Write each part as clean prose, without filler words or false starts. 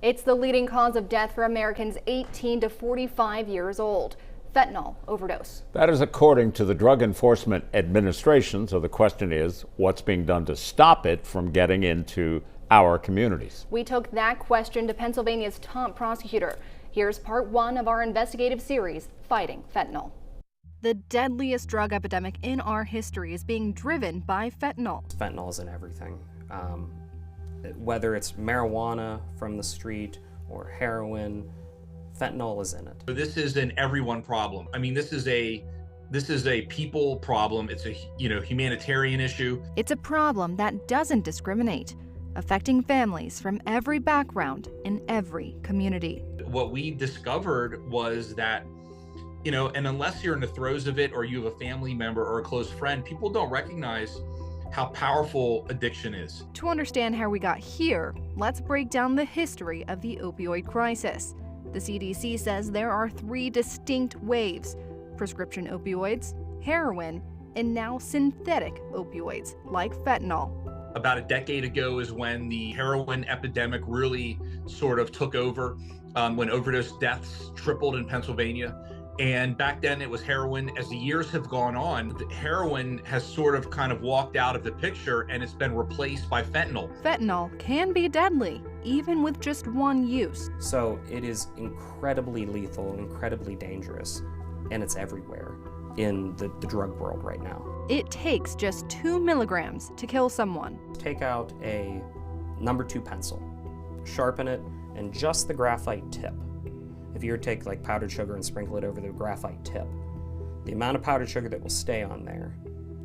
It's the leading cause of death for Americans 18 to 45 years old. Fentanyl overdose. That is according to the Drug Enforcement Administration. So the question is, what's being done to stop it from getting into our communities? We took that question to Pennsylvania's top prosecutor. Here's part one of our investigative series, Fighting Fentanyl. The deadliest drug epidemic in our history is being driven by fentanyl. Fentanyl is in everything. Whether it's marijuana from the street or heroin, fentanyl is in it. This is an everyone problem. I mean, this is a people problem. It's a humanitarian issue. It's a problem that doesn't discriminate, affecting families from every background in every community. What we discovered was that, and unless you're in the throes of it or you have a family member or a close friend, people don't recognize how powerful addiction is. To understand how we got here, let's break down the history of the opioid crisis. The CDC says there are three distinct waves: prescription opioids, heroin, and now synthetic opioids like fentanyl. About a decade ago is when the heroin epidemic really sort of took over, when overdose deaths tripled in Pennsylvania. And back then it was heroin. As the years have gone on, the heroin has sort of kind of walked out of the picture and it's been replaced by fentanyl. Fentanyl can be deadly, even with just one use. So it is incredibly lethal, incredibly dangerous, and it's everywhere in the drug world right now. It takes just 2 milligrams to kill someone. Take out a number 2 pencil, sharpen it, and just the graphite tip. If you were to take like powdered sugar and sprinkle it over the graphite tip, the amount of powdered sugar that will stay on there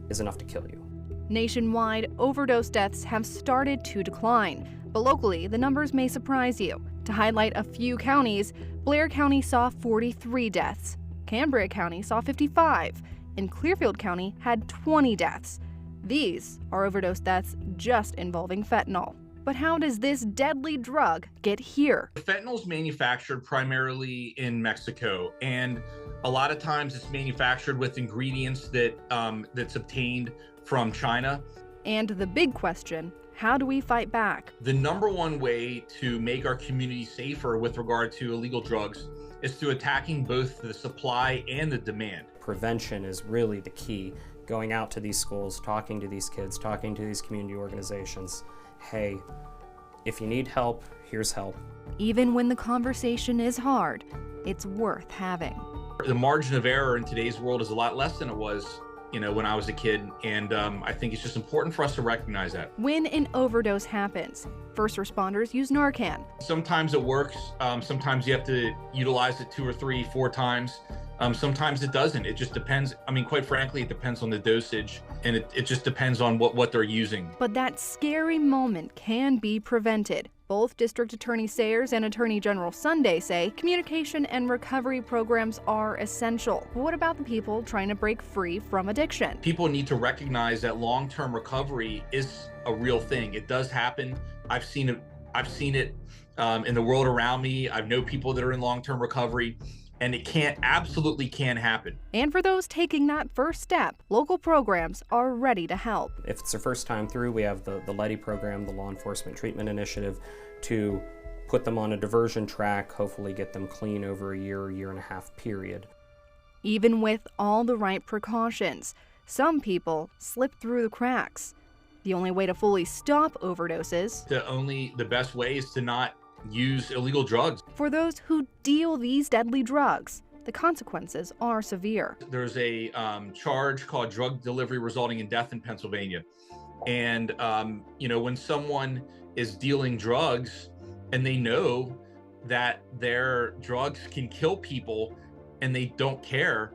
is enough to kill you. Nationwide, overdose deaths have started to decline, but locally, the numbers may surprise you. To highlight a few counties, Blair County saw 43 deaths, Cambria County saw 55, and Clearfield County had 20 deaths. These are overdose deaths just involving fentanyl. But how does this deadly drug get here? Fentanyl is manufactured primarily in Mexico, and a lot of times it's manufactured with ingredients that's obtained from China. And the big question, how do we fight back? The number one way to make our community safer with regard to illegal drugs is through attacking both the supply and the demand. Prevention is really the key. Going out to these schools, talking to these kids, talking to these community organizations. Hey, if you need help, here's help. Even when the conversation is hard, it's worth having. The margin of error in today's world is a lot less than it was, when I was a kid, and I think it's just important for us to recognize that. When an overdose happens, first responders use Narcan. Sometimes it works. Sometimes you have to utilize it 2 or 3, 4 times. Sometimes it doesn't. It just depends. I mean, quite frankly, it depends on the dosage, and it just depends on what they're using. But that scary moment can be prevented. Both District Attorney Sayers and Attorney General Sunday say communication and recovery programs are essential. What about the people trying to break free from addiction? People need to recognize that long-term recovery is a real thing. It does happen. I've seen it in the world around me. I know people that are in long-term recovery. And it absolutely can happen. And for those taking that first step, local programs are ready to help. If it's their first time through, we have the LETI program, the Law Enforcement Treatment Initiative, to put them on a diversion track, hopefully get them clean over a year and a half period. Even with all the right precautions, some people slip through the cracks. The only way to fully stop overdoses, The best way is to not use illegal drugs. For those who deal these deadly drugs, the consequences are severe. There's a charge called drug delivery resulting in death in Pennsylvania. And, when someone is dealing drugs and they know that their drugs can kill people and they don't care,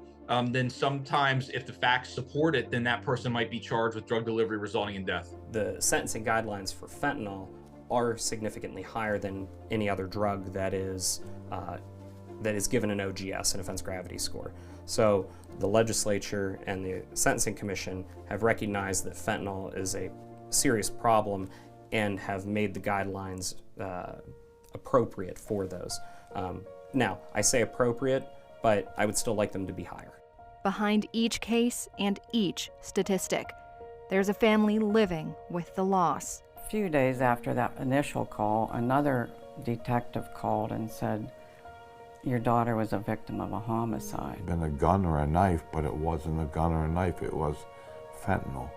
then sometimes if the facts support it, then that person might be charged with drug delivery resulting in death. The sentencing guidelines for fentanyl are significantly higher than any other drug that is given an OGS, an offense gravity score. So the legislature and the Sentencing Commission have recognized that fentanyl is a serious problem and have made the guidelines appropriate for those. Now, I say appropriate, but I would still like them to be higher. Behind each case and each statistic, there's a family living with the loss. A few days after that initial call, another detective called and said, your daughter was a victim of a homicide. Been a gun or a knife, but it wasn't a gun or a knife, it was fentanyl.